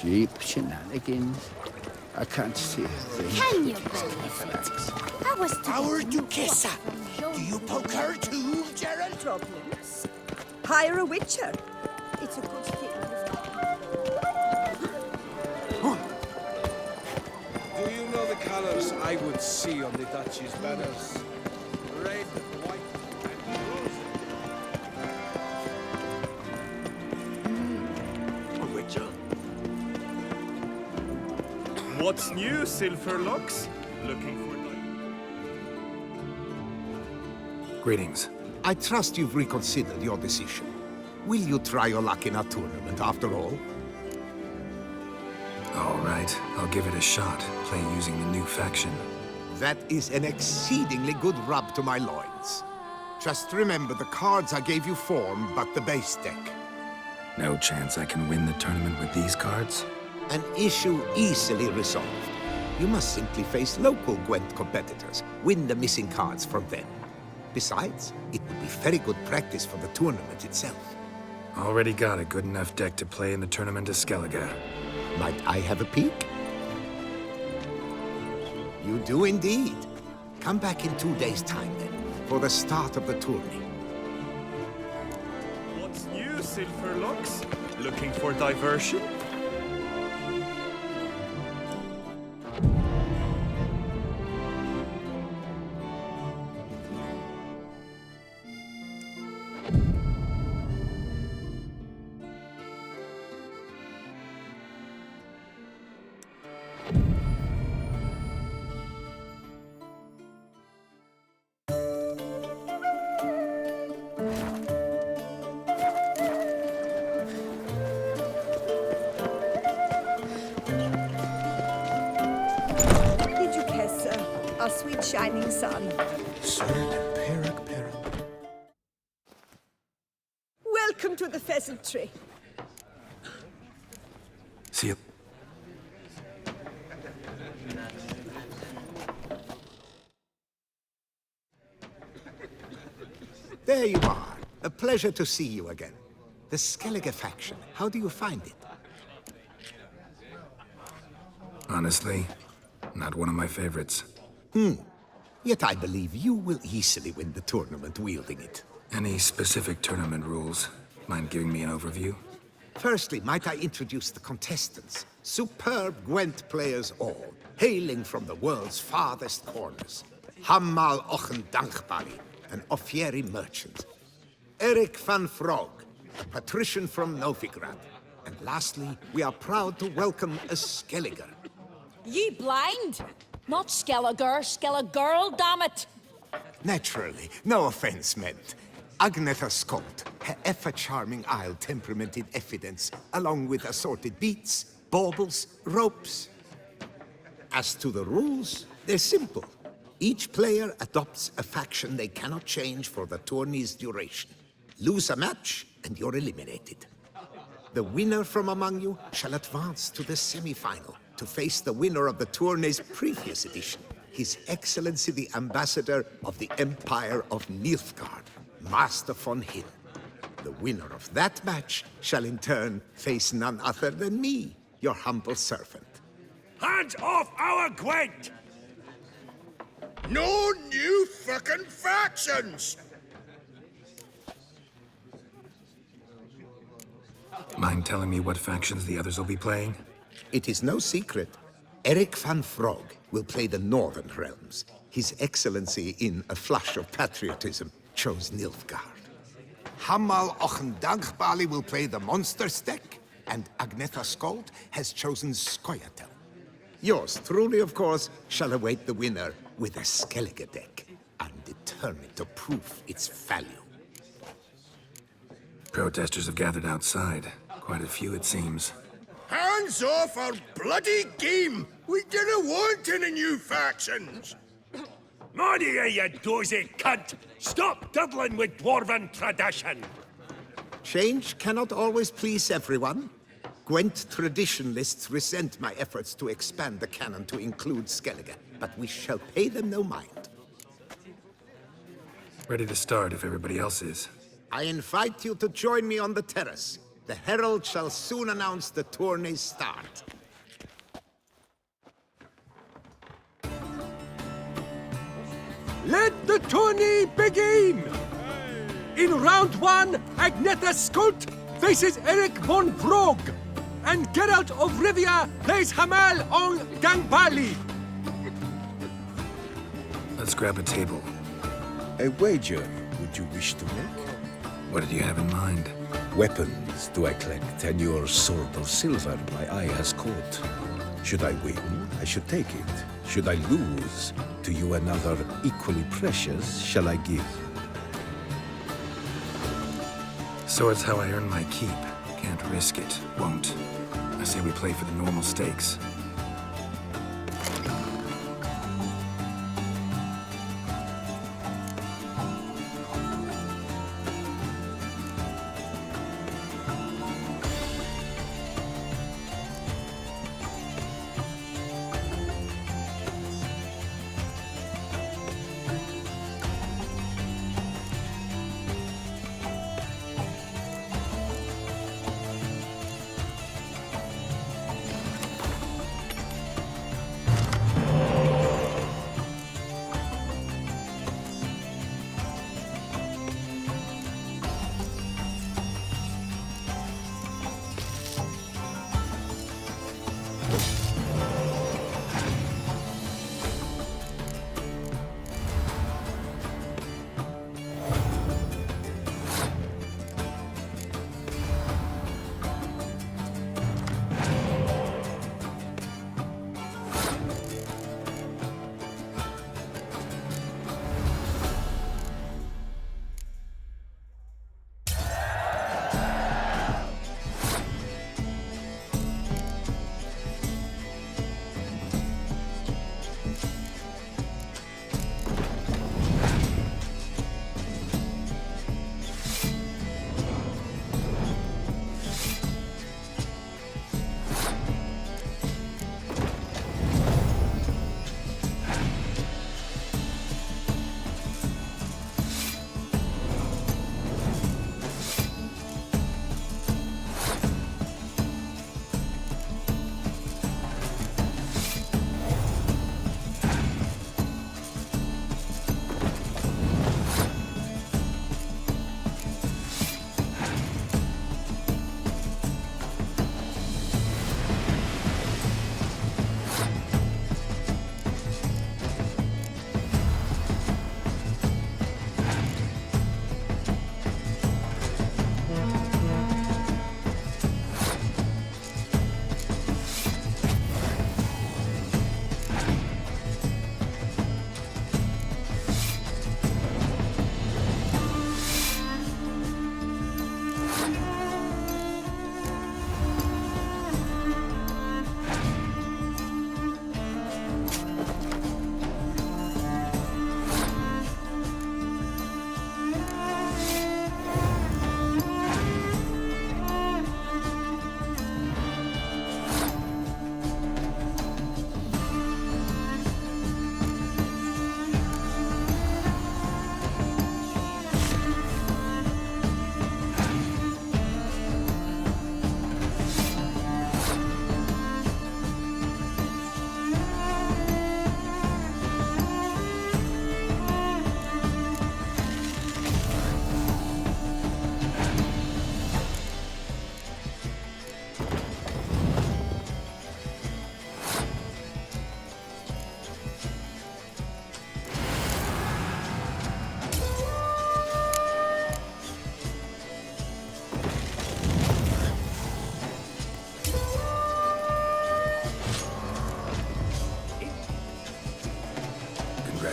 Cheap shenanigans. I can't see a thing. Can you believe it? I was Our Duchessa! Do you poke her too, Geralt? Problems. Hire a witcher. It's a good thing. Do you know the colours I would see on the Duchy's banners? Red, white, and rosy. A witcher? What's new, Silverlocks? Looking for... Greetings. I trust you've reconsidered your decision. Will you try your luck in our tournament after all? All right, I'll give it a shot, play using the new faction. That is an exceedingly good rub to my loins. Just remember the cards I gave you form but the base deck. No chance I can win the tournament with these cards? An issue easily resolved. You must simply face local Gwent competitors, win the missing cards from them. Besides, it would be very good practice for the tournament itself. Already got a good enough deck to play in the tournament of Skellige. Might I have a peek? You do indeed. Come back in 2 days' time then, for the start of the tourney. What's new, Silverlocks? Looking for diversion? Our sweet shining sun. Welcome to the pheasantry. See you. There you are. A pleasure to see you again. The Skellige faction, how do you find it? Honestly, not one of my favorites. Yet I believe you will easily win the tournament wielding it. Any specific tournament rules? Mind giving me an overview? Firstly, might I introduce the contestants? Superb Gwent players all, hailing from the world's farthest corners. Hammal Ochen Dankbali, an Offieri merchant. Eric van Frog, a patrician from Novigrad. And lastly, we are proud to welcome a Skelliger. Ye blind? Not Skellige girl, damn it! Naturally, no offense meant. Agnetha Skolt, her ever-charming isle temperamented evidence, along with assorted beats, baubles, ropes. As to the rules, they're simple. Each player adopts a faction they cannot change for the tourney's duration. Lose a match, and you're eliminated. The winner from among you shall advance to the semi-final to face the winner of the tourney's previous edition, His Excellency the Ambassador of the Empire of Nilfgaard, Master von Hill. The winner of that match shall in turn face none other than me, your humble servant. Hands off our Gwent! No new fucking factions! Mind telling me what factions the others will be playing? It is no secret. Eric van Frog will play the Northern Realms. His Excellency, in a flush of patriotism, chose Nilfgaard. Hammal Ochen Dankbali will play the Monsters deck, and Agnetha Skolt has chosen Scoia'tael. Yours truly, of course, shall await the winner with a Skellige deck. I'm determined to prove its value. Protesters have gathered outside. Quite a few, it seems. Hands off our bloody game! We didn't want any new factions! Maria, you dozy cunt! Stop diddling with dwarven tradition! Change cannot always please everyone. Gwent traditionalists resent my efforts to expand the canon to include Skellige, but we shall pay them no mind. Ready to start if everybody else is. I invite you to join me on the terrace. The herald shall soon announce the tourney's start. Let the tourney begin! In round 1, Agnetha Skolt faces Eric von Brogg, and Geralt of Rivia plays Hamal on Gangbali. Let's grab a table. A wager would you wish to make? What did you have in mind? Weapons do I collect, and your sword of silver my eye has caught. Should I win, I should take it. Should I lose, to you another equally precious shall I give. Sword's how I earn my keep. Can't risk it. Won't. I say we play for the normal stakes.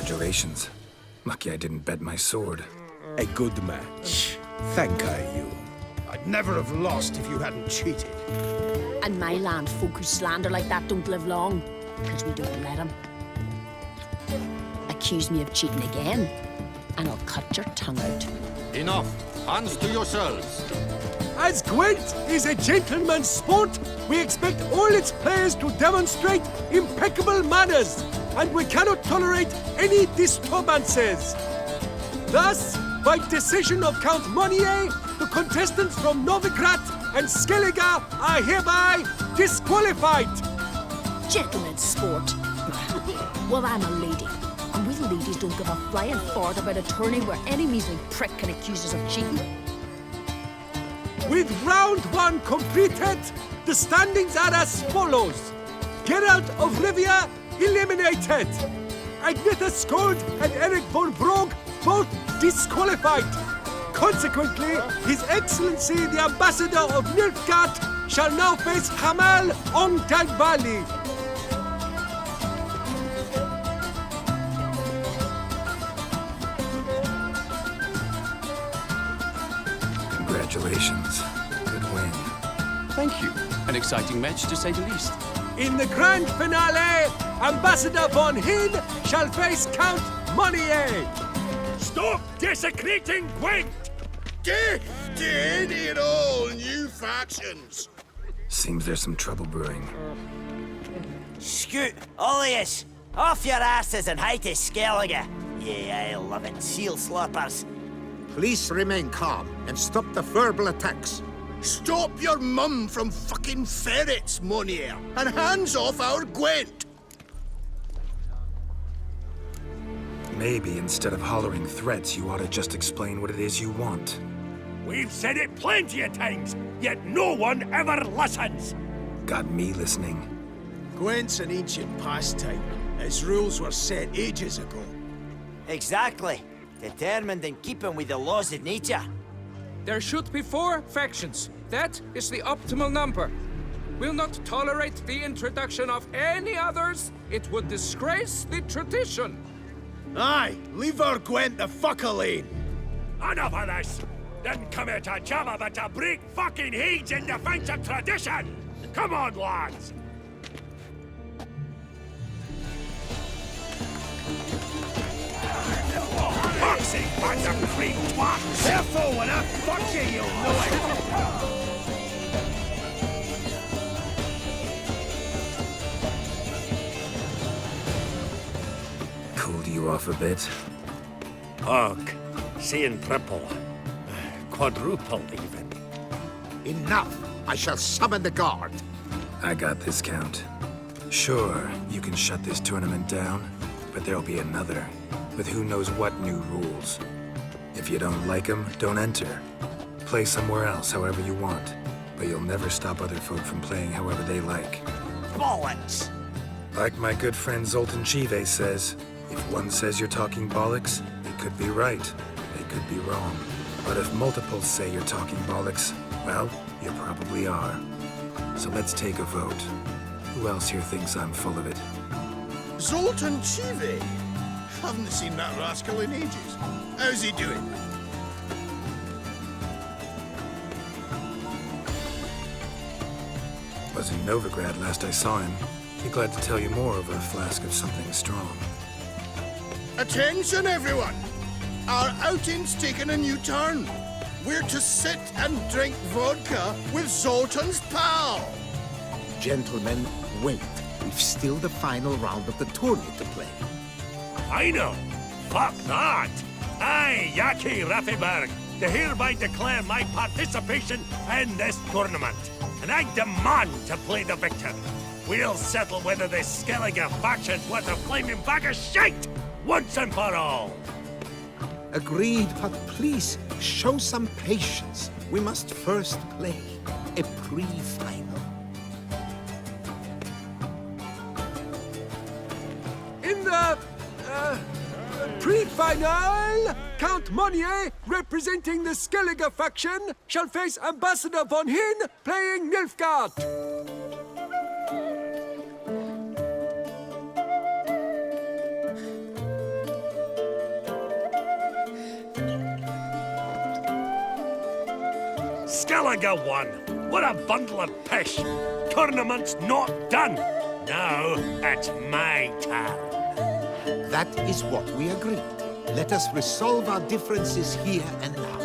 Congratulations. Lucky I didn't bet my sword. A good match. Thank I you. I'd never have lost if you hadn't cheated. And my land folk who slander like that don't live long, because we don't let them. Accuse me of cheating again, and I'll cut your tongue out. Enough. Hands to yourselves. As Gwent is a gentleman's sport, we expect all its players to demonstrate impeccable manners, and we cannot tolerate any disturbances. Thus, by decision of Count Monnier, the contestants from Novigrad and Skellige are hereby disqualified. Gentlemen's sport. Well, I'm a lady, and we ladies don't give a flying fart about a tourney where any measly prick can accuse us of cheating. With round 1 completed, the standings are as follows. Geralt of Rivia eliminated. Agnetha Skuld and Eric von Brogg both disqualified. Consequently, His Excellency the Ambassador of Nilfgaard shall now face Hamal on Dagbali. Congratulations. Good win. Thank you. An exciting match, to say the least. In the grand finale, Ambassador von Hinn shall face Count Monnier. Stop desecrating Gwent! Death to any and all new factions! Seems there's some trouble brewing. Scoot, all of yous! Off your asses and hide to Skellige! Yeah, I love it, seal slurpers. Please remain calm and stop the verbal attacks. Stop your mum from fucking ferrets, Monier, and hands off our Gwent! Maybe instead of hollering threats, you ought to just explain what it is you want. We've said it plenty of times, yet no one ever listens! Got me listening. Gwent's an ancient pastime. Its rules were set ages ago. Exactly. Determined in keeping with the laws of nature. There should be 4 factions. That is the optimal number. We'll not tolerate the introduction of any others. It would disgrace the tradition. Aye, leave our Gwent the fuck alone. Enough of this! Didn't come here to jabber, but to break fucking heads in defense of tradition! Come on, lads! Foxy bunch of free twats! Careful, when I fuck you, you'll know it. Cooled you off a bit? Ugh, seeing triple. Quadruple, even. Enough! I shall summon the guard. I got this, Count. Sure, you can shut this tournament down, but there'll be another, with who knows what new rules. If you don't like them, don't enter. Play somewhere else however you want, but you'll never stop other folk from playing however they like. Bollocks! Like my good friend Zoltan Chive says, if one says you're talking bollocks, they could be right, they could be wrong. But if multiples say you're talking bollocks, well, you probably are. So let's take a vote. Who else here thinks I'm full of it? Zoltan Chive? Haven't seen that rascal in ages. How's he doing? Was in Novigrad last I saw him. Be glad to tell you more over a flask of something strong. Attention, everyone! Our outing's taken a new turn. We're to sit and drink vodka with Zoltan's pal. Gentlemen, wait. We've still the final round of the tourney to play. I know. Fuck that. I, Yaki Raffiberg, to hereby declare my participation in this tournament. And I demand to play the victor. We'll settle whether this Skellige faction's worth a flaming bag of shite once and for all. Agreed, but please, show some patience. We must first play a pre-final. In the pre-final, Count Monnier, representing the Skellige faction, shall face Ambassador von Hinn, playing Nilfgaard. Skellige won. What a bundle of pish. Tournament's not done. Now it's my turn. That is what we agreed. Let us resolve our differences here and now.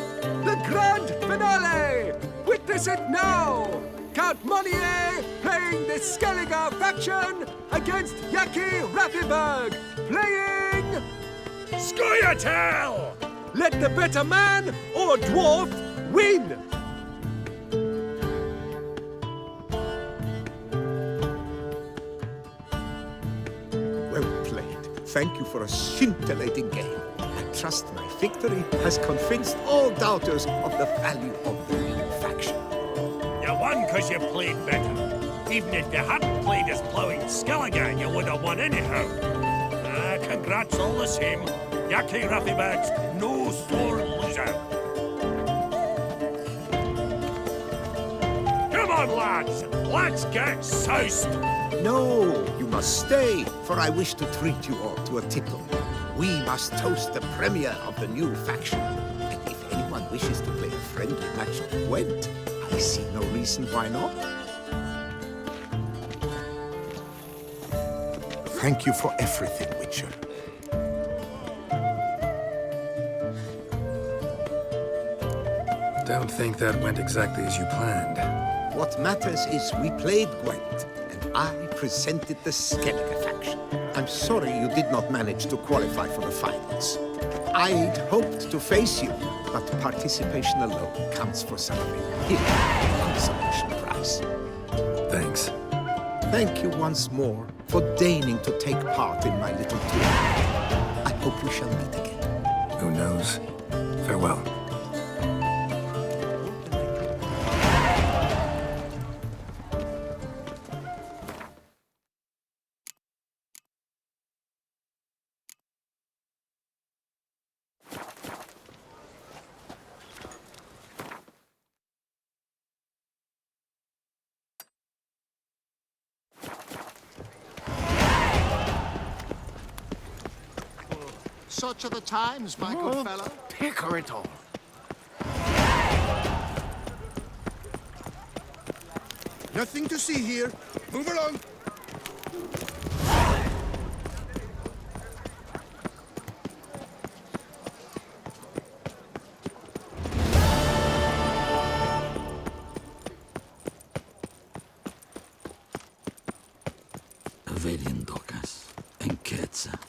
The grand finale! Witness it now! Count Monnier playing the Skellige faction against Yaki Raffiberg, playing... Scoia'tael! Let the better man or dwarf win! thank you for a scintillating game. I trust my victory has convinced all doubters of the value of the new faction. You won because you played better. Even if you hadn't played as blowing Skellige, you would have won anyhow. Congrats all the same. Yaki Raffibad's no sore loser. Come on, lads. Let's get soused. No, you must stay, for I wish to treat you all to a tipple. We must toast the premier of the new faction. And if anyone wishes to play a friendly match of Gwent, I see no reason why not. Thank you for everything, Witcher. Don't think that went exactly as you planned. What matters is we played Gwent, and I presented the Skellige faction. I'm sorry you did not manage to qualify for the finals. I'd hoped to face you, but participation alone counts for something. Here, a consolation prize. Thanks. Thank you once more for deigning to take part in my little tour. I hope we shall meet again. Who knows? Farewell. Such are the times, my good fellow. Picker it all. Nothing to see here. Move along. Avelian Docas and Ketsa.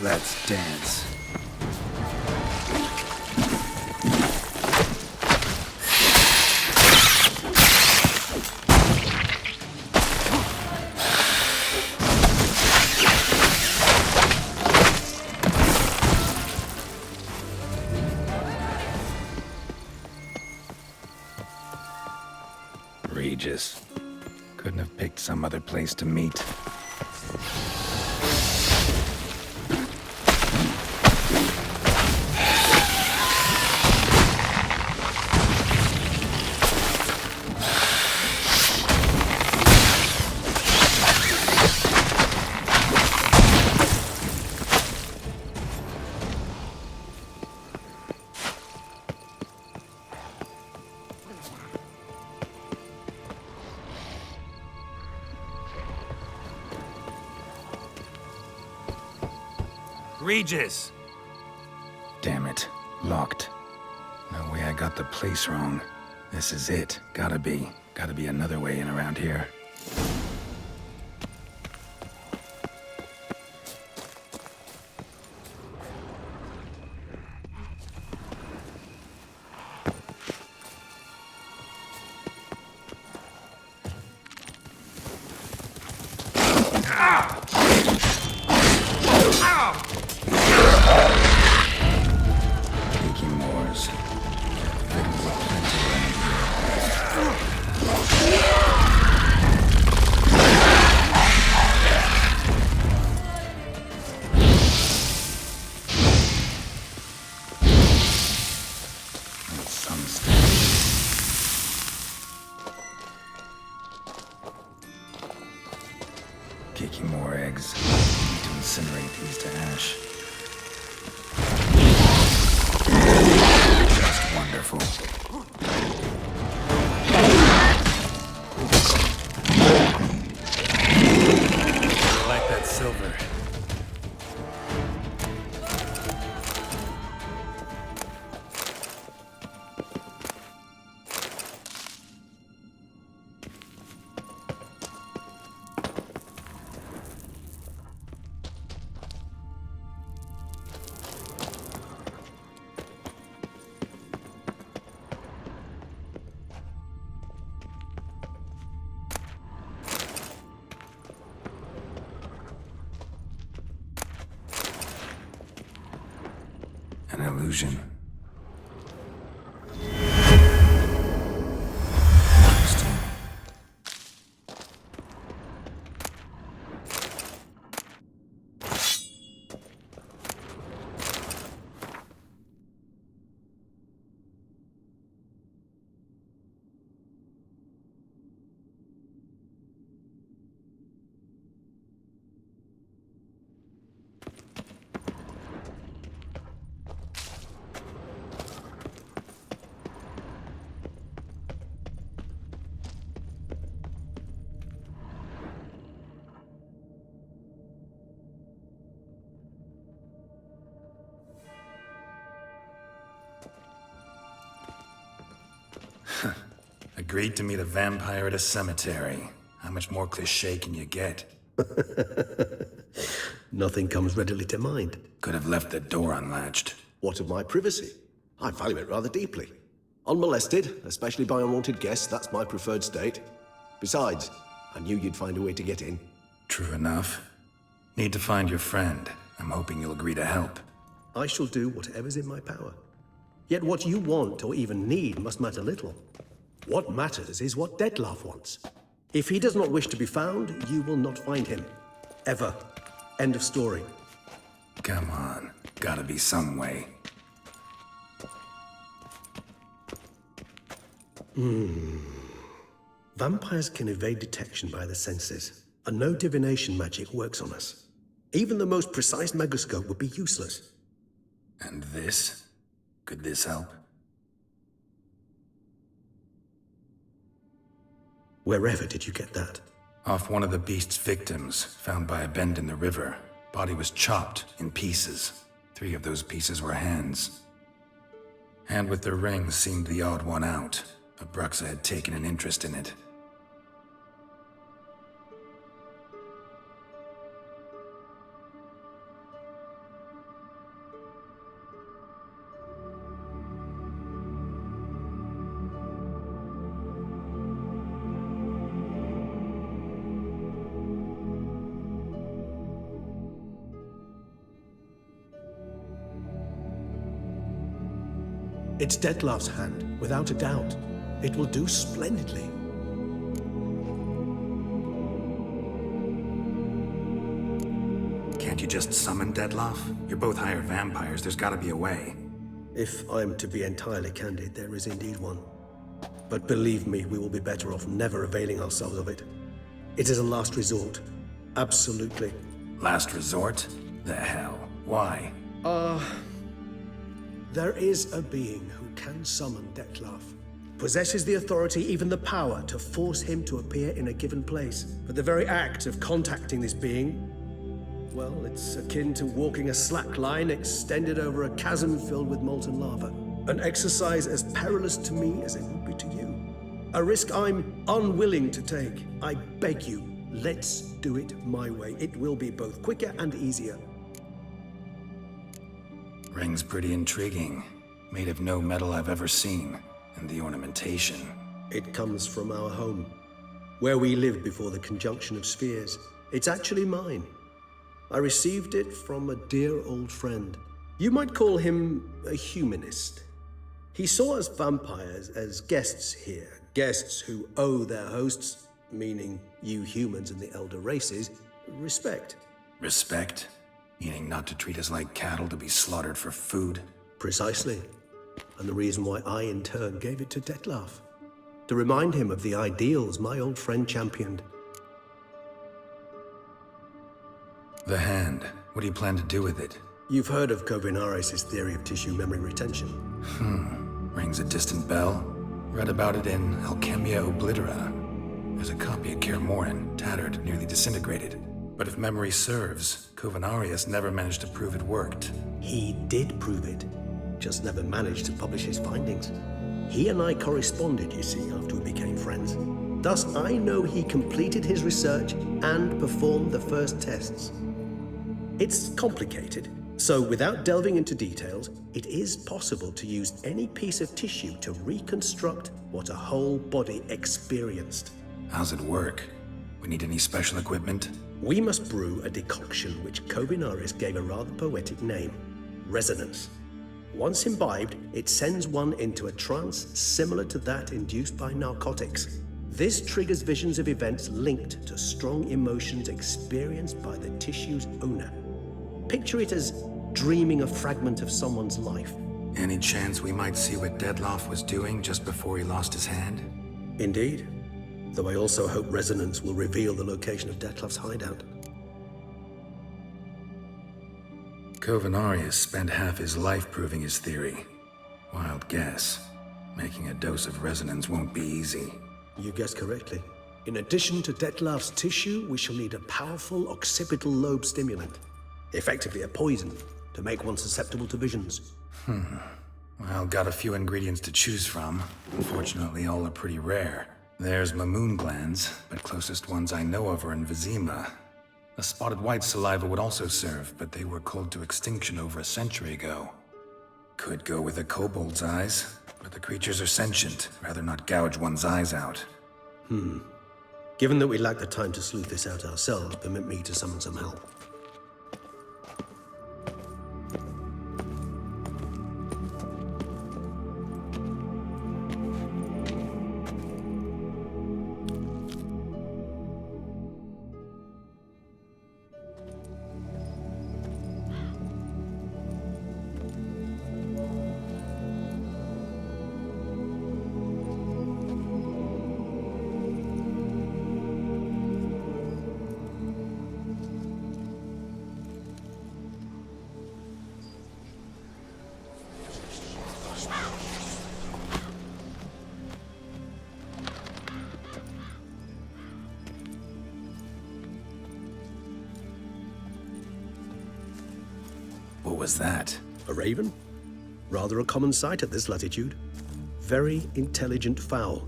Let's dance. Regis. Couldn't have picked some other place to meet. Regis! Damn it. Locked. No way I got the place wrong. This is it. Gotta be. Gotta be another way in around here. Kicking more eggs. Need to incinerate these to ash. Just wonderful. I like that silver. An illusion. Agreed to meet a vampire at a cemetery. How much more cliché can you get? Nothing comes readily to mind. Could have left the door unlatched. What of my privacy? I value it rather deeply. Unmolested, especially by unwanted guests, that's my preferred state. Besides, I knew you'd find a way to get in. True enough. Need to find your friend. I'm hoping you'll agree to help. I shall do whatever's in my power. Yet what you want or even need must matter little. What matters is what Dettlaff wants. If he does not wish to be found, you will not find him. Ever. End of story. Come on. Gotta be some way. Vampires can evade detection by the senses, and no divination magic works on us. Even the most precise megascope would be useless. And this? Could this help? Wherever did you get that? Off one of the beast's victims, found by a bend in the river. Body was chopped in pieces. 3 of those pieces were hands. Hand with the ring seemed the odd one out, but Bruxa had taken an interest in it. It's Detlef's hand, without a doubt. It will do splendidly. Can't you just summon Detlef? You're both hired vampires. There's gotta be a way. If I'm to be entirely candid, there is indeed one. But believe me, we will be better off never availing ourselves of it. It is a last resort. Absolutely. Last resort? The hell? Why? There is a being who can summon Detlef. Possesses the authority, even the power, to force him to appear in a given place. But the very act of contacting this being, well, it's akin to walking a slack line extended over a chasm filled with molten lava. An exercise as perilous to me as it would be to you. A risk I'm unwilling to take. I beg you, let's do it my way. It will be both quicker and easier. Ring's pretty intriguing. Made of no metal I've ever seen. And the ornamentation. It comes from our home, where we lived before the conjunction of spheres. It's actually mine. I received it from a dear old friend. You might call him a humanist. He saw us vampires as guests here, guests who owe their hosts, meaning you humans and the elder races, respect. Respect? Meaning not to treat us like cattle to be slaughtered for food? Precisely. And the reason why I, in turn, gave it to Detlef. To remind him of the ideals my old friend championed. The hand. What do you plan to do with it? You've heard of Kovinaris' theory of tissue memory retention. Rings a distant bell. Read about it in Alchemia Oblitera. There's a copy of Kaer Morhen, tattered, nearly disintegrated. But if memory serves, Kovinaris never managed to prove it worked. He did prove it, just never managed to publish his findings. He and I corresponded, you see, after we became friends. Thus, I know he completed his research and performed the first tests. It's complicated, so without delving into details, it is possible to use any piece of tissue to reconstruct what a whole body experienced. How's it work? We need any special equipment? We must brew a decoction which Kovinaris gave a rather poetic name, resonance. Once imbibed, it sends one into a trance similar to that induced by narcotics. This triggers visions of events linked to strong emotions experienced by the tissue's owner. Picture it as dreaming a fragment of someone's life. Any chance we might see what Detlef was doing just before he lost his hand? Indeed. Though I also hope resonance will reveal the location of Detlef's hideout. Kovinaris spent half his life proving his theory. Wild guess. Making a dose of resonance won't be easy. You guessed correctly. In addition to Detlef's tissue, we shall need a powerful occipital lobe stimulant. Effectively a poison, to make one susceptible to visions. Well, got a few ingredients to choose from. Unfortunately, all are pretty rare. There's Mamoon glands, but closest ones I know of are in Vizima. A spotted white saliva would also serve, but they were cold to extinction over a century ago. Could go with a kobold's eyes, but the creatures are sentient. Rather not gouge one's eyes out. Given that we lack the time to sleuth this out ourselves, permit me to summon some help. What was that? A raven? Rather a common sight at this latitude. Very intelligent fowl.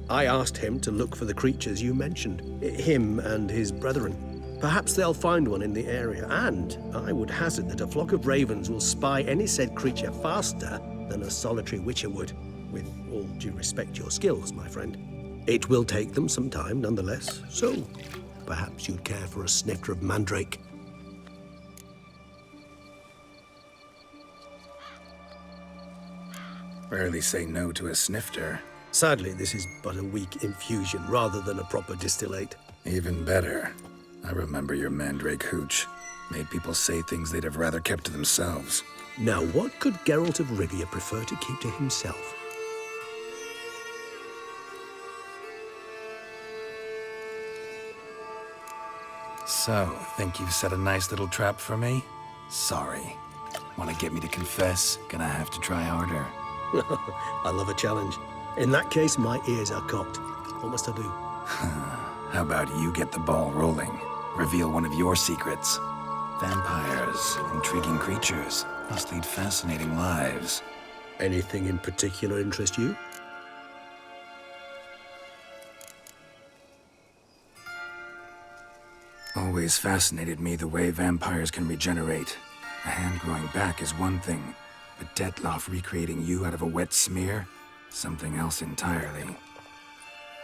I asked him to look for the creatures you mentioned, him and his brethren. Perhaps they'll find one in the area, and I would hazard that a flock of ravens will spy any said creature faster than a solitary witcher would. With all due respect to your skills, my friend. It will take them some time, nonetheless, so perhaps you'd care for a snifter of mandrake. Rarely say no to a snifter. Sadly, this is but a weak infusion rather than a proper distillate. Even better. I remember your mandrake hooch. Made people say things they'd have rather kept to themselves. Now, what could Geralt of Rivia prefer to keep to himself? So, think you've set a nice little trap for me? Sorry. Want to get me to confess? Gonna have to try harder. I love a challenge. In that case, my ears are cocked. What must I do? How about you get the ball rolling? Reveal one of your secrets. Vampires, intriguing creatures, must lead fascinating lives. Anything in particular interest you? Always fascinated me the way vampires can regenerate. A hand growing back is one thing, but Detloff recreating you out of a wet smear? Something else entirely.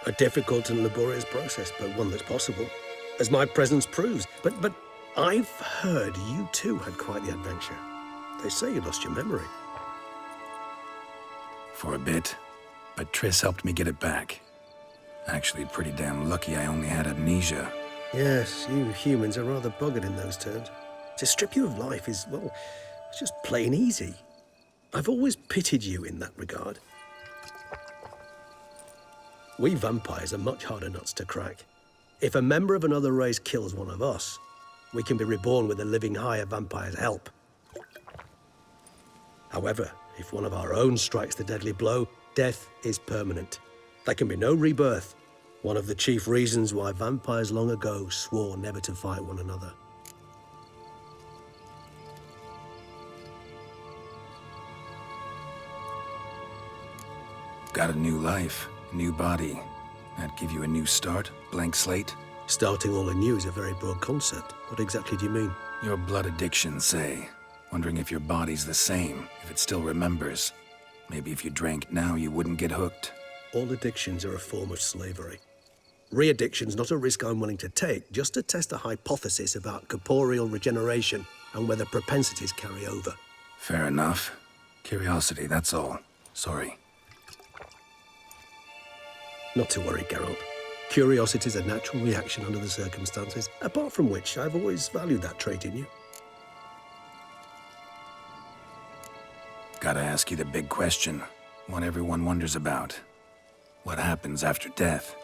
A difficult and laborious process, but one that's possible, as my presence proves. But I've heard you too had quite the adventure. They say you lost your memory. For a bit, but Triss helped me get it back. Actually, pretty damn lucky I only had amnesia. Yes, you humans are rather buggered in those terms. To strip you of life is, well, it's just plain easy. I've always pitied you in that regard. We vampires are much harder nuts to crack. If a member of another race kills one of us, we can be reborn with a living higher vampire's help. However, if one of our own strikes the deadly blow, death is permanent. There can be no rebirth. One of the chief reasons why vampires long ago swore never to fight one another. Got a new life, new body. That give you a new start? Blank slate? Starting all anew is a very broad concept. What exactly do you mean? Your blood addiction, say. Wondering if your body's the same, if it still remembers. Maybe if you drank now, you wouldn't get hooked. All addictions are a form of slavery. Re-addiction's not a risk I'm willing to take, just to test a hypothesis about corporeal regeneration and whether propensities carry over. Fair enough. Curiosity, that's all. Sorry. Not to worry, Geralt. Curiosity is a natural reaction under the circumstances, apart from which I've always valued that trait in you. Gotta ask you the big question. One everyone wonders about. What happens after death?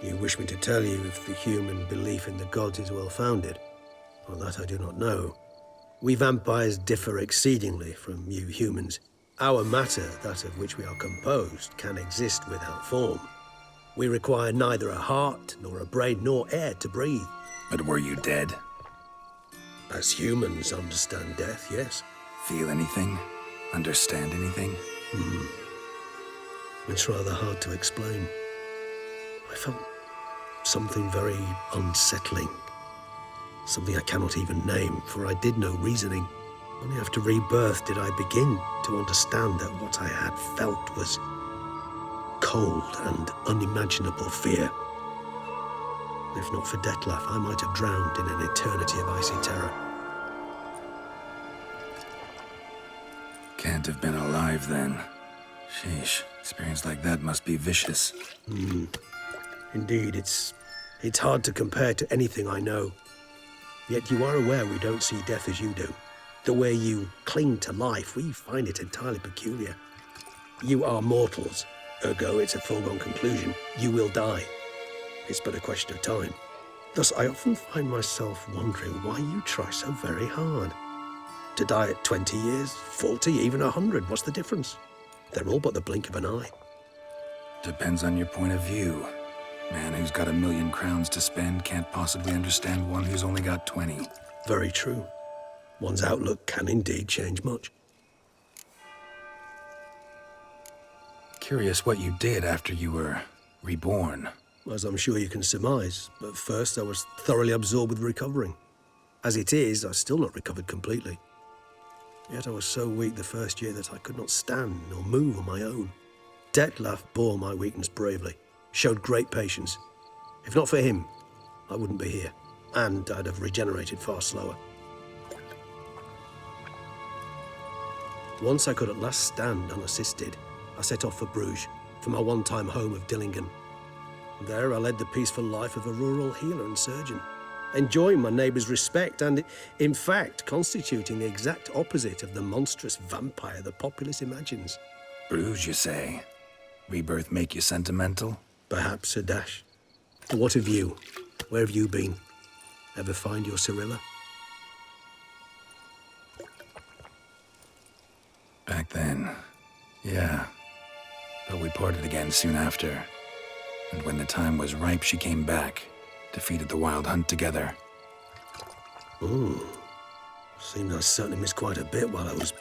You wish me to tell you if the human belief in the gods is well-founded? Well, that I do not know. We vampires differ exceedingly from you humans. Our matter, that of which we are composed, can exist without form. We require neither a heart, nor a brain, nor air to breathe. But were you dead? As humans understand death, yes. Feel anything? Understand anything? It's rather hard to explain. I felt something very unsettling. Something I cannot even name, for I did no reasoning. Only after rebirth did I begin to understand that what I had felt was cold and unimaginable fear. If not for Detloff, I might have drowned in an eternity of icy terror. Can't have been alive then. Sheesh, experience like that must be vicious. Indeed, it's hard to compare to anything I know. Yet you are aware we don't see death as you do. The way you cling to life, we find it entirely peculiar. You are mortals, ergo it's a foregone conclusion. You will die. It's but a question of time. Thus, I often find myself wondering why you try so very hard. To die at 20 years, 40, even 100, what's the difference? They're all but the blink of an eye. Depends on your point of view. Man who's got 1,000,000 crowns to spend can't possibly understand one who's only got 20. Very true. One's outlook can indeed change much. Curious what you did after you were reborn. As I'm sure you can surmise, but first I was thoroughly absorbed with recovering. As it is, I've still not recovered completely. Yet I was so weak the first year that I could not stand or move on my own. Detloff bore my weakness bravely, showed great patience. If not for him, I wouldn't be here, and I'd have regenerated far slower. Once I could at last stand unassisted, I set off for Bruges, for my one-time home of Dillingen. There I led the peaceful life of a rural healer and surgeon, enjoying my neighbours' respect and, in fact, constituting the exact opposite of the monstrous vampire the populace imagines. Bruges, you say? Rebirth make you sentimental? Perhaps a dash. What of you? Where have you been? Ever find your Cyrilla? Back then, yeah. But we parted again soon after. And when the time was ripe, she came back, defeated the Wild Hunt together. Ooh. Seems I certainly missed quite a bit while I was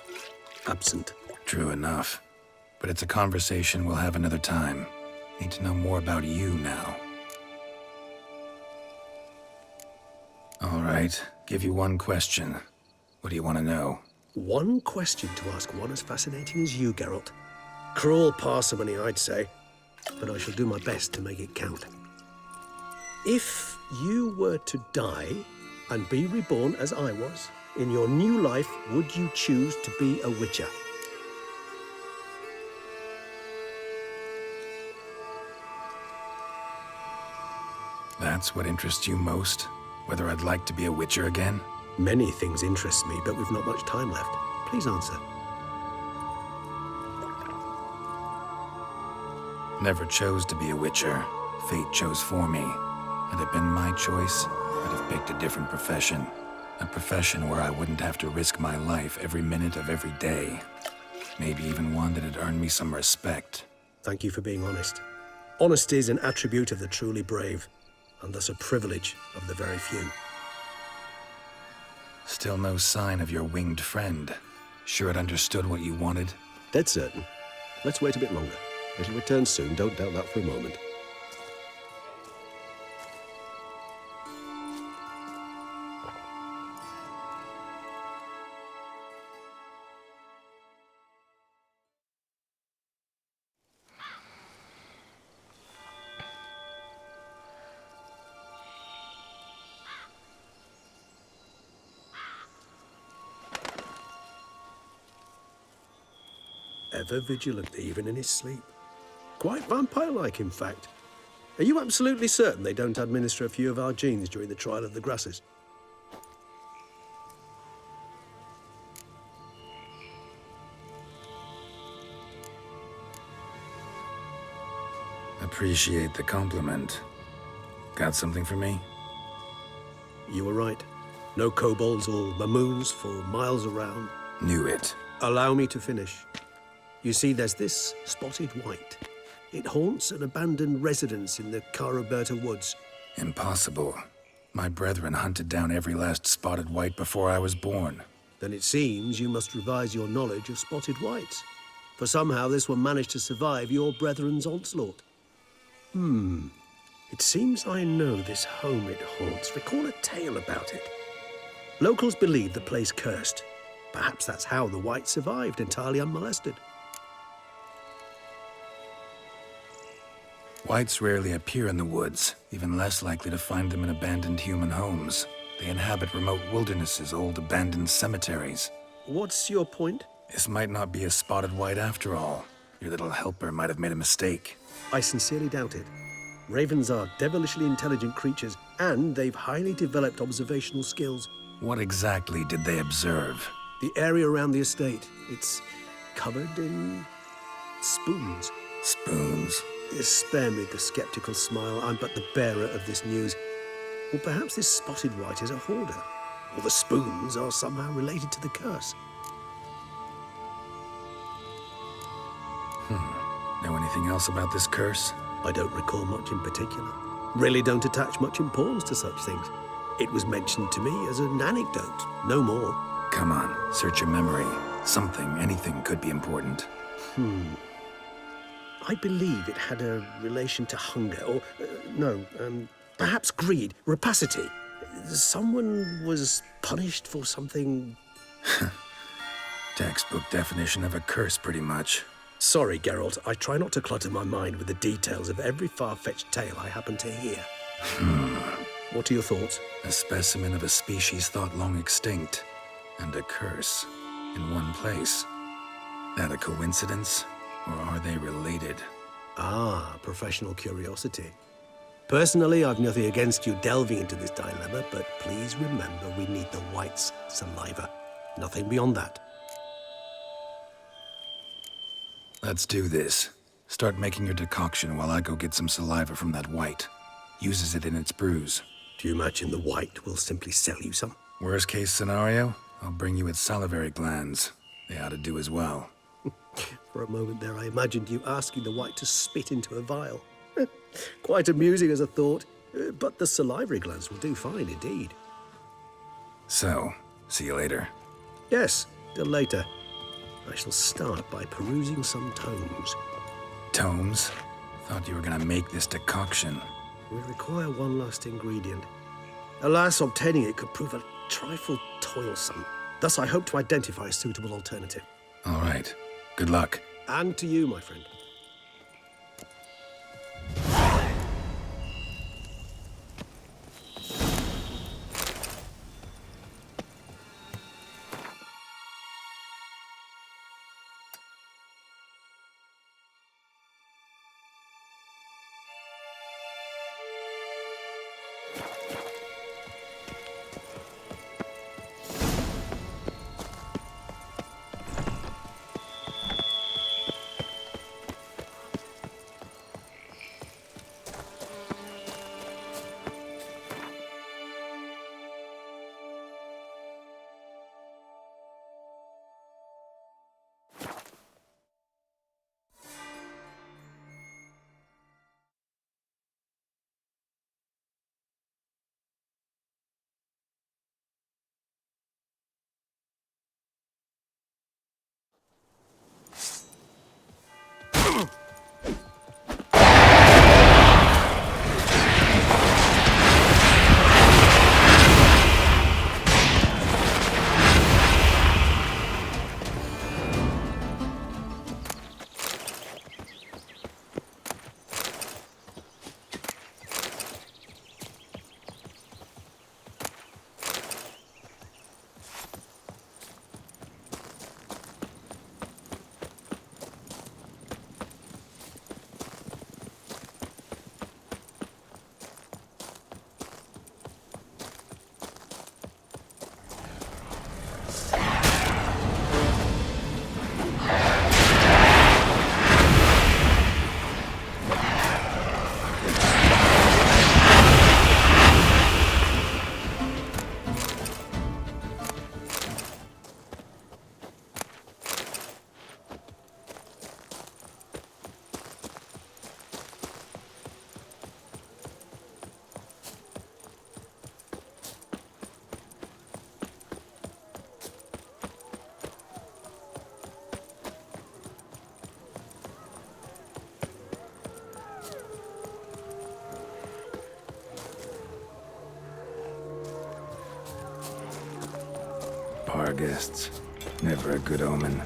absent. True enough. But it's a conversation we'll have another time. Need to know more about you now. All right, give you one question. What do you want to know? One question to ask one as fascinating as you, Geralt. Cruel parsimony, I'd say, but I shall do my best to make it count. If you were to die and be reborn as I was, in your new life, would you choose to be a Witcher? That's what interests you most? Whether I'd like to be a Witcher again? Many things interest me, but we've not much time left. Please answer. Never chose to be a Witcher. Fate chose for me. Had it been my choice, I'd have picked a different profession. A profession where I wouldn't have to risk my life every minute of every day. Maybe even one that'd earn me some respect. Thank you for being honest. Honesty is an attribute of the truly brave, and thus a privilege of the very few. Still no sign of your winged friend. Sure it understood what you wanted? Dead certain. Let's wait a bit longer. It'll return soon, don't doubt that for a moment. Ever vigilant, even in his sleep. Quite vampire-like, in fact. Are you absolutely certain they don't administer a few of our genes during the trial of the grasses? Appreciate the compliment. Got something for me? You were right. No kobolds or mamoons for miles around. Knew it. Allow me to finish. You see, there's this spotted white. It haunts an abandoned residence in the Caraberta woods. Impossible. My brethren hunted down every last spotted white before I was born. Then it seems you must revise your knowledge of spotted whites. For somehow this one managed to survive your brethren's onslaught. It seems I know this home it haunts. Recall a tale about it. Locals believe the place cursed. Perhaps that's how the white survived entirely unmolested. Whites rarely appear in the woods, even less likely to find them in abandoned human homes. They inhabit remote wildernesses, old abandoned cemeteries. What's your point? This might not be a spotted white after all. Your little helper might have made a mistake. I sincerely doubt it. Ravens are devilishly intelligent creatures, and they've highly developed observational skills. What exactly did they observe? The area around the estate. It's covered in spoons. Spoons? Spare me the skeptical smile. I'm but the bearer of this news. Or perhaps this spotted white is a hoarder. Or the spoons are somehow related to the curse. Know anything else about this curse? I don't recall much in particular. Really don't attach much importance to such things. It was mentioned to me as an anecdote, no more. Come on, search your memory. Something, anything could be important. I believe it had a relation to hunger, or, perhaps greed, rapacity. Someone was punished for something... Textbook definition of a curse, pretty much. Sorry, Geralt, I try not to clutter my mind with the details of every far-fetched tale I happen to hear. What are your thoughts? A specimen of a species thought long extinct, and a curse in one place. That a coincidence? Or are they related? Ah, professional curiosity. Personally, I've nothing against you delving into this dilemma, but please remember we need the white's saliva. Nothing beyond that. Let's do this. Start making your decoction while I go get some saliva from that white. Uses it in its brews. Do you imagine the white will simply sell you some? Worst case scenario, I'll bring you its salivary glands. They ought to do as well. For a moment there, I imagined you asking the white to spit into a vial. Quite amusing as a thought, but the salivary glands will do fine indeed. So, see you later. Yes, till later. I shall start by perusing some tomes. Tomes? Thought you were gonna make this decoction. We require one last ingredient. Alas, obtaining it could prove a trifle toilsome. Thus, I hope to identify a suitable alternative. All right. Good luck. And to you, my friend. Bar guests. Never a good omen.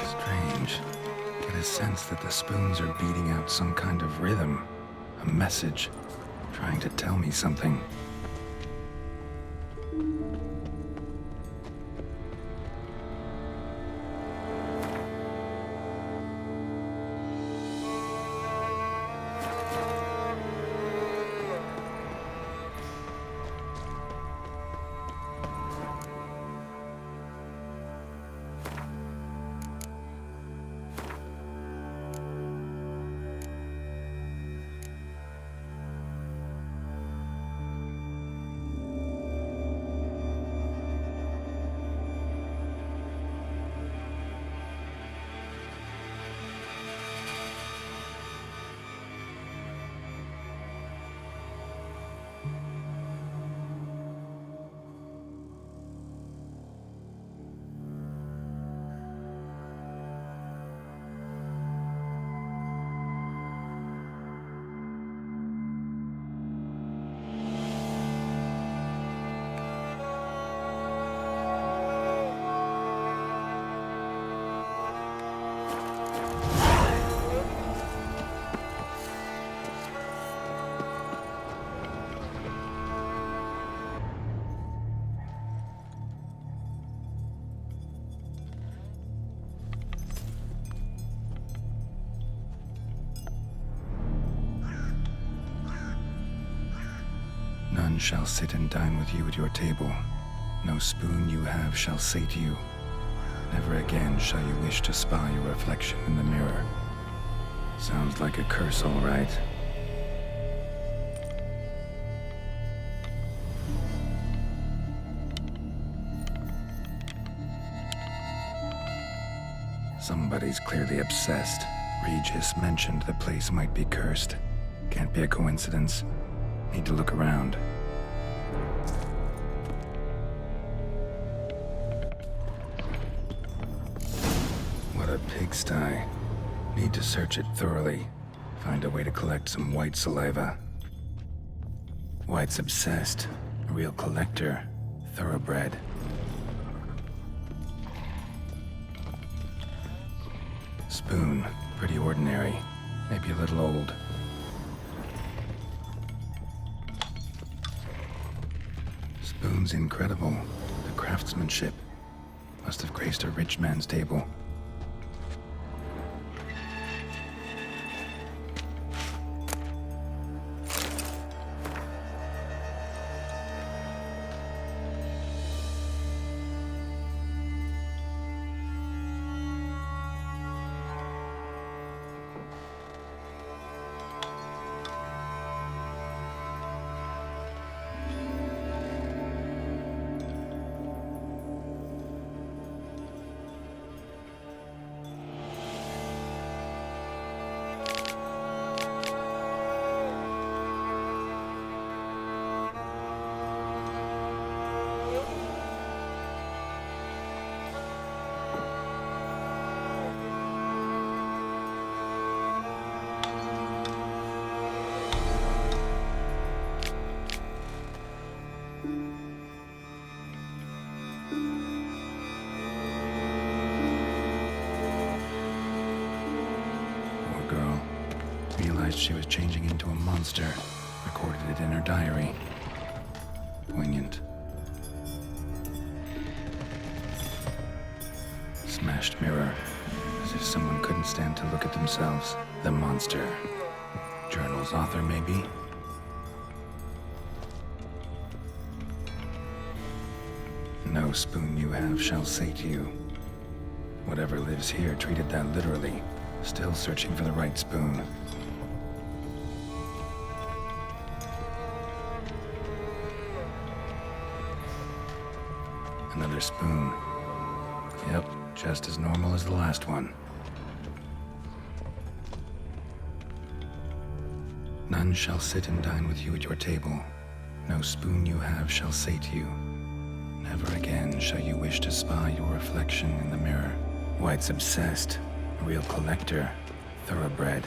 Strange. Get a sense that the spoons are beating out some kind of rhythm. A message. Trying to tell me something. None shall sit and dine with you at your table. No spoon you have shall sate you. Never again shall you wish to spy your reflection in the mirror. Sounds like a curse, all right. Somebody's clearly obsessed. Regis mentioned the place might be cursed. Can't be a coincidence. Need to look around. What a pigsty. Need to search it thoroughly. Find a way to collect some white saliva. White's obsessed. A real collector. Thoroughbred. Spoon. Pretty ordinary. Maybe a little old. Spoon's incredible. The craftsmanship. Must have graced a rich man's table. Realized she was changing into a monster. Recorded it in her diary. Poignant. Smashed mirror. As if someone couldn't stand to look at themselves. The monster. Journal's author, maybe? No spoon you have shall sate you. Whatever lives here treated that literally. Still searching for the right spoon. Another spoon. Yep, just as normal as the last one. None shall sit and dine with you at your table. No spoon you have shall sate you. Never again shall you wish to spy your reflection in the mirror. White's obsessed. A real collector. Thoroughbred.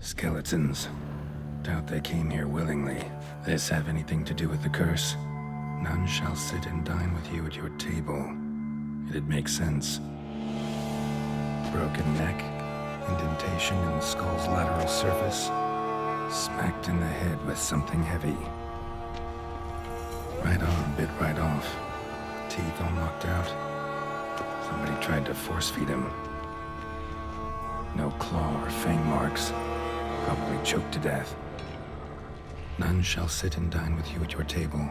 Skeletons. Doubt they came here willingly. This have anything to do with the curse? None shall sit and dine with you at your table. It'd make sense. Broken neck, indentation in the skull's lateral surface, smacked in the head with something heavy. Right on, bit right off. Teeth all knocked out. Somebody tried to force feed him. No claw or fang marks. Probably choked to death. None shall sit and dine with you at your table.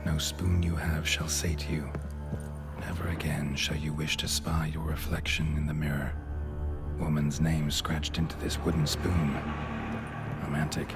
No spoon you have shall sate you. Never again shall you wish to spy your reflection in the mirror. Woman's name scratched into this wooden spoon. Romantic.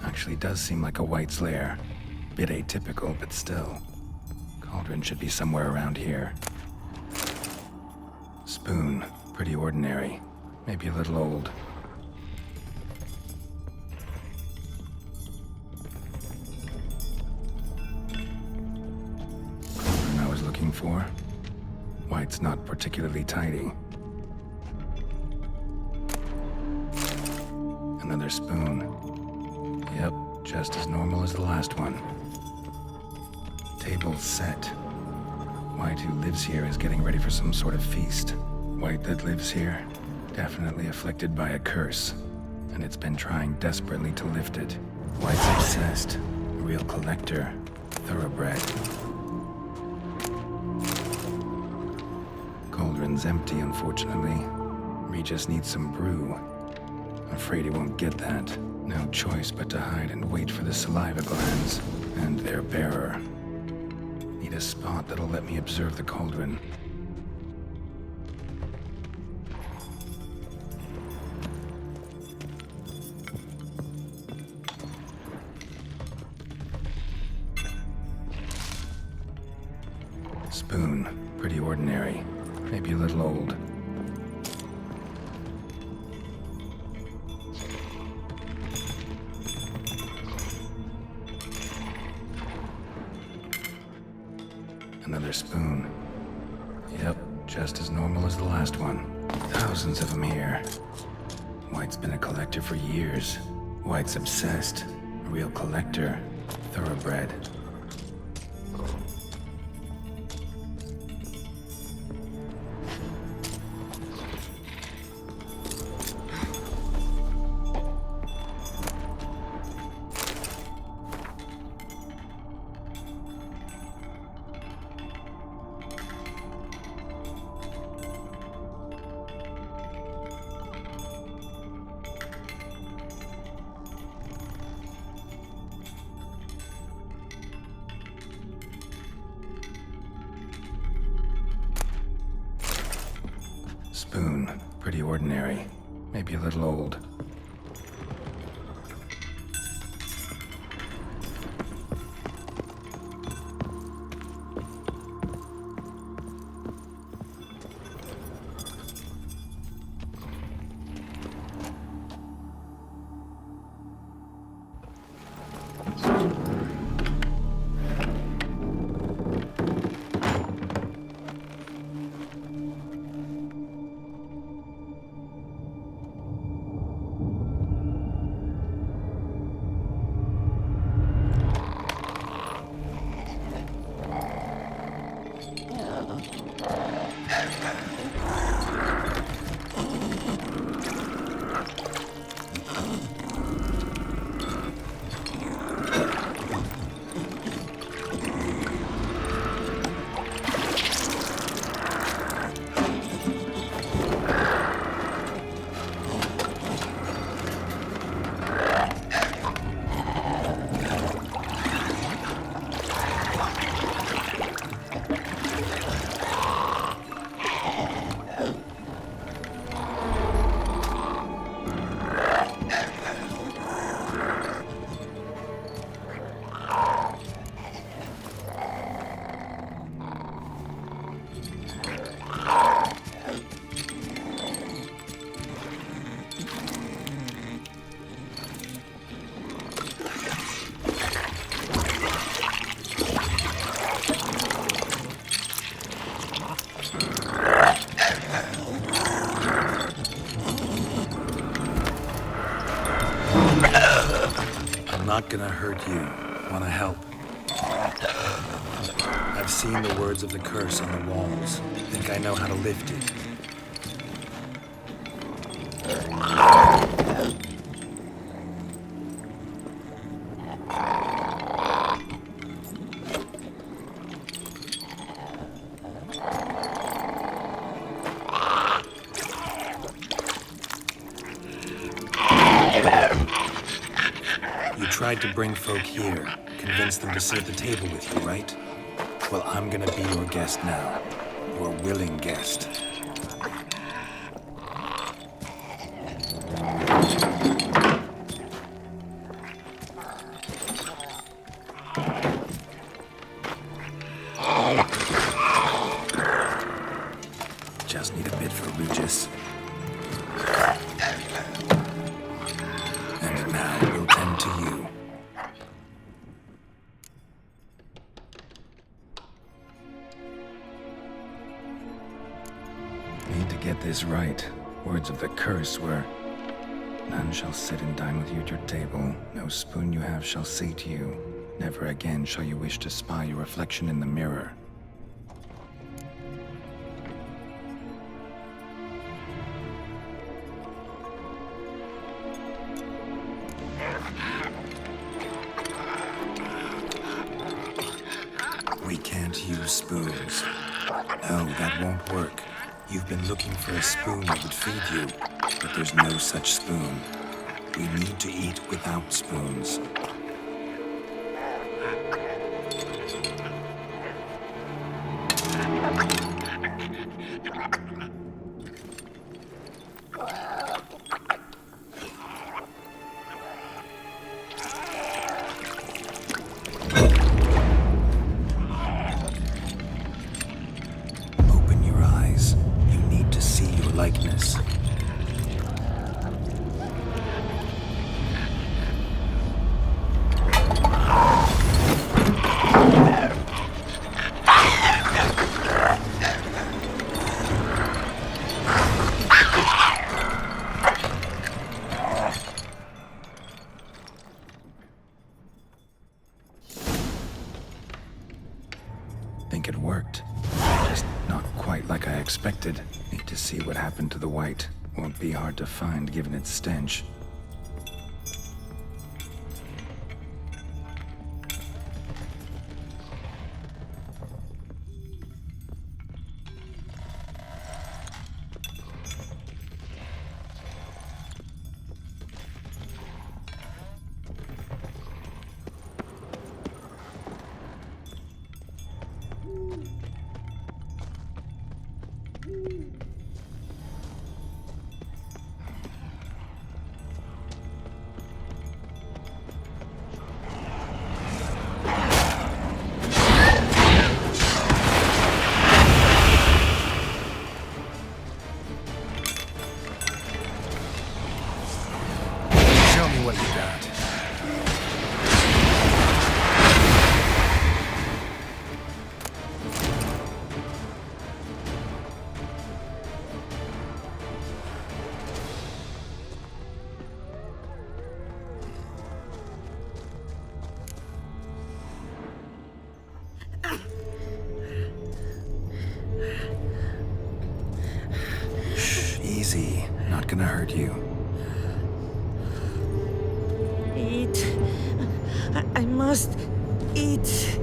Actually does seem like a White's lair. Bit atypical, but still. Cauldron should be somewhere around here. Spoon. Pretty ordinary. Maybe a little old. Cauldron I was looking for. White's not particularly tidy. Another spoon. Yep, just as normal as the last one. Table set. White who lives here is getting ready for some sort of feast. White that lives here, definitely afflicted by a curse. And it's been trying desperately to lift it. White's obsessed. A real collector. Thoroughbred. Cauldron's empty, unfortunately. Regis needs some brew. Afraid he won't get that. No choice but to hide and wait for the saliva glands and their bearer. Need a spot that'll let me observe the cauldron. Spoon. Pretty ordinary. Maybe a little old. Another spoon. Yep, just as normal as the last one. Thousands of them here. White's been a collector for years. White's obsessed. A real collector. Thoroughbred. Spoon. Pretty ordinary. Maybe a little old. Not gonna hurt you. Wanna help? I've seen the words of the curse on the walls. Think I know how to lift it. tried to bring folk here, convince them to sit at the table with you, right? Well, I'm gonna be your guest now. Your willing guest. Just need a bit for Regis. And now we'll tend to you. Need to get this right. Words of the curse were, none shall sit and dine with you at your table. No spoon you have shall sate you. Never again shall you wish to spy your reflection in the mirror. We can't use spoons. No, that won't work. You've been looking for a spoon that would feed you, but there's no such spoon. We need to eat without spoons. Likeness. Think it worked. Just not quite like I expected. Need to see what happened to the white. Won't be hard to find given its stench. What you got? Shh, easy. Not gonna hurt you. I must eat.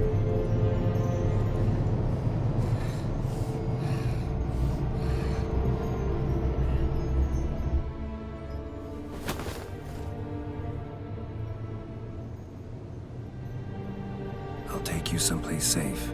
I'll take you someplace safe.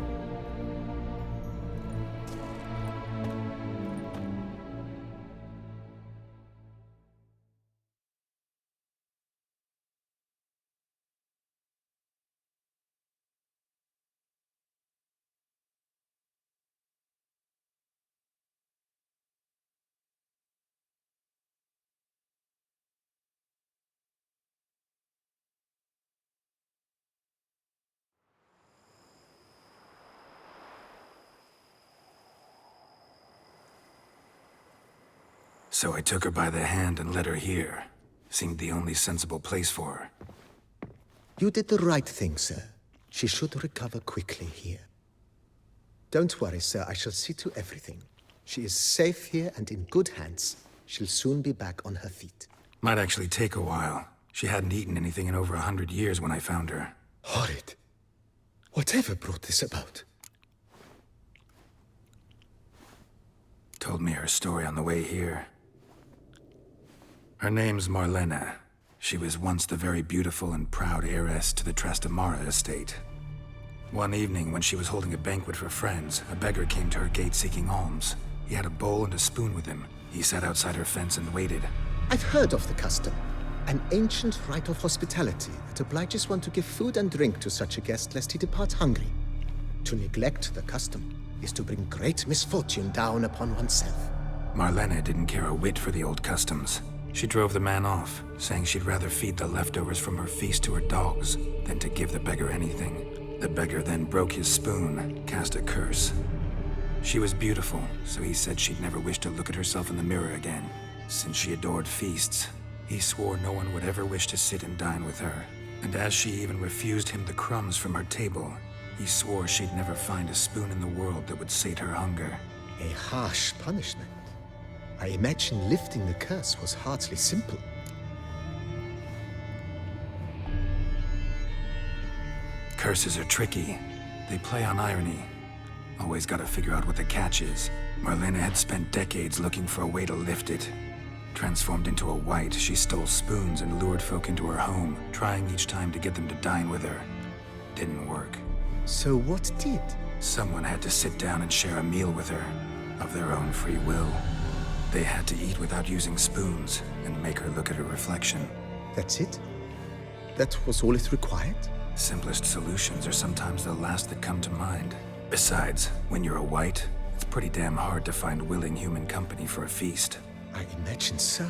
So I took her by the hand and led her here. Seemed the only sensible place for her. You did the right thing, sir. She should recover quickly here. Don't worry, sir. I shall see to everything. She is safe here and in good hands. She'll soon be back on her feet. Might actually take a while. She hadn't eaten anything in over 100 years when I found her. Horrid. Whatever brought this about? Told me her story on the way here. Her name's Marlena. She was once the very beautiful and proud heiress to the Trastamara estate. One evening, when she was holding a banquet for friends, a beggar came to her gate seeking alms. He had a bowl and a spoon with him. He sat outside her fence and waited. I've heard of the custom. An ancient rite of hospitality that obliges one to give food and drink to such a guest lest he depart hungry. To neglect the custom is to bring great misfortune down upon oneself. Marlena didn't care a whit for the old customs. She drove the man off, saying she'd rather feed the leftovers from her feast to her dogs than to give the beggar anything. The beggar then broke his spoon, cast a curse. She was beautiful, so he said she'd never wish to look at herself in the mirror again. Since she adored feasts, he swore no one would ever wish to sit and dine with her. And as she even refused him the crumbs from her table, he swore she'd never find a spoon in the world that would sate her hunger. A harsh punishment. I imagine lifting the curse was hardly simple. Curses are tricky. They play on irony. Always gotta figure out what the catch is. Marlena had spent decades looking for a way to lift it. Transformed into a wight, she stole spoons and lured folk into her home, trying each time to get them to dine with her. Didn't work. So what did? Someone had to sit down and share a meal with her, of their own free will. They had to eat without using spoons, and make her look at her reflection. That's it? That was all it required? Simplest solutions are sometimes the last that come to mind. Besides, when you're a wight, it's pretty damn hard to find willing human company for a feast. I imagine so.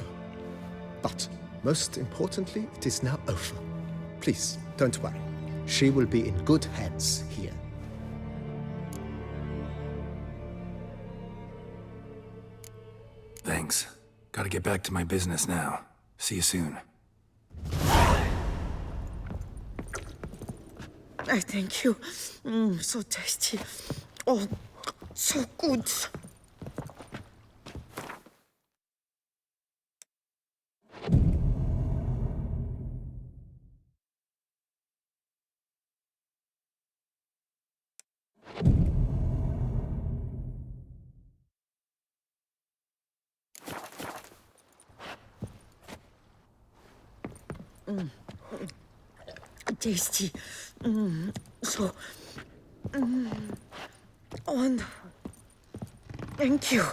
But, most importantly, it is now over. Please, don't worry. She will be in good hands here. Thanks. Gotta get back to my business now. See you soon. I thank you. So tasty. Oh, so good. Tasty. So wonderful. Thank you.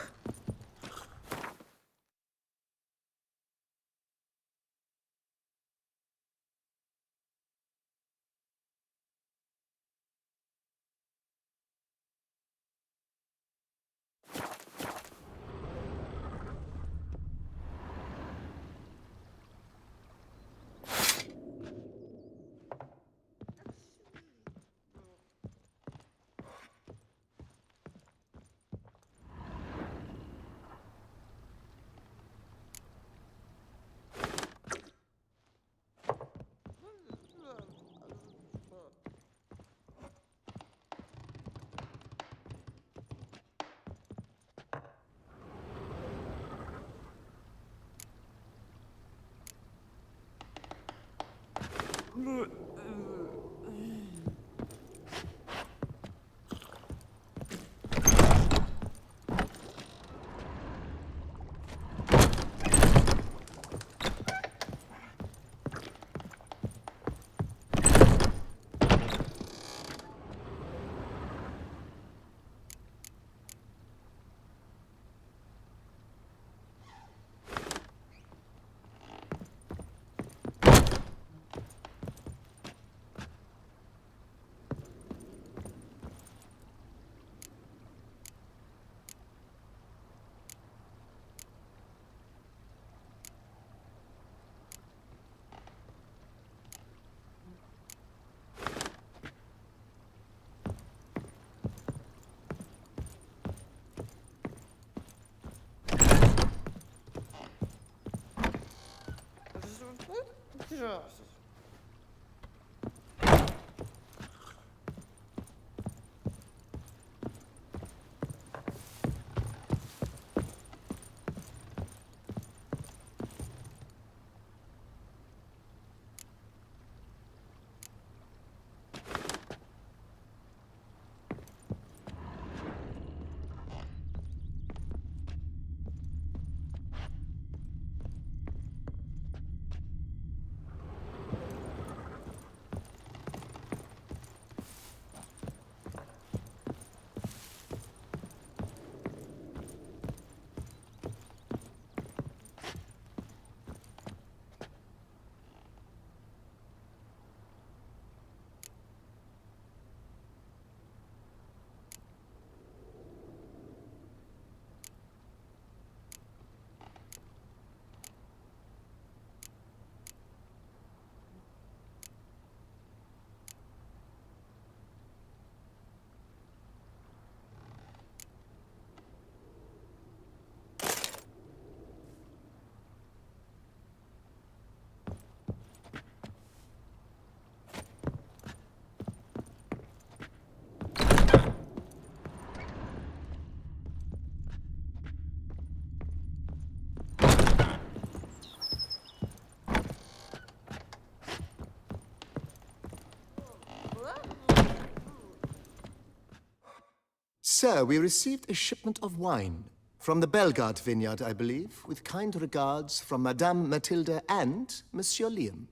Sir, we received a shipment of wine from the Bellegarde vineyard, I believe, with kind regards from Madame Matilda and Monsieur Liam.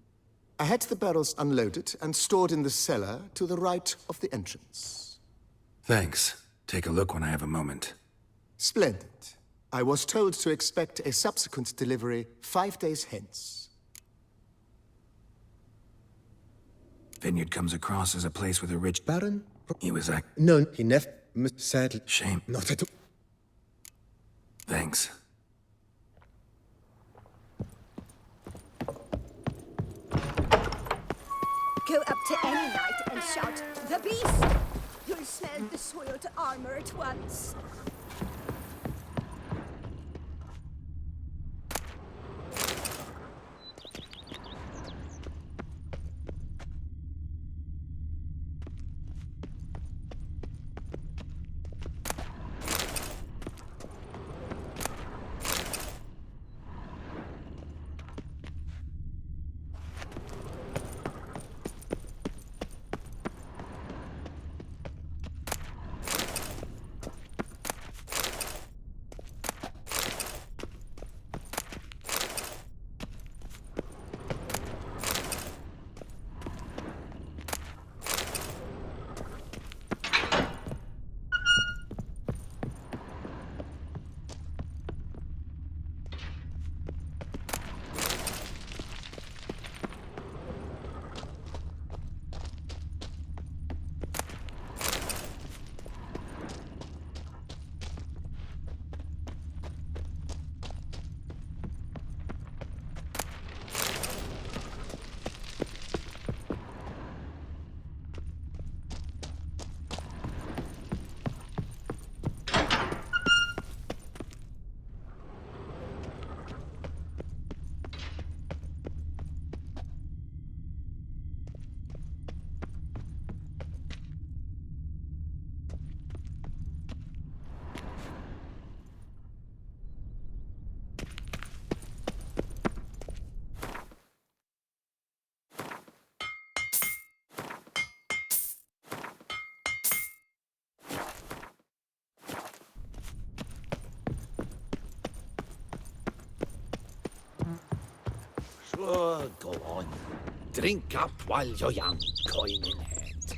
I had the barrels unloaded and stored in the cellar to the right of the entrance. Thanks. Take a look when I have a moment. Splendid. I was told to expect a subsequent delivery 5 days hence. Vineyard comes across as a place with a rich... Baron? He was No, he never... Sadly... Shame. Not at all. Thanks. Go up to any knight and shout, "The beast!" You'll smell the soiled armor at once. Sure, go on. Drink up while you're young, coin in hand.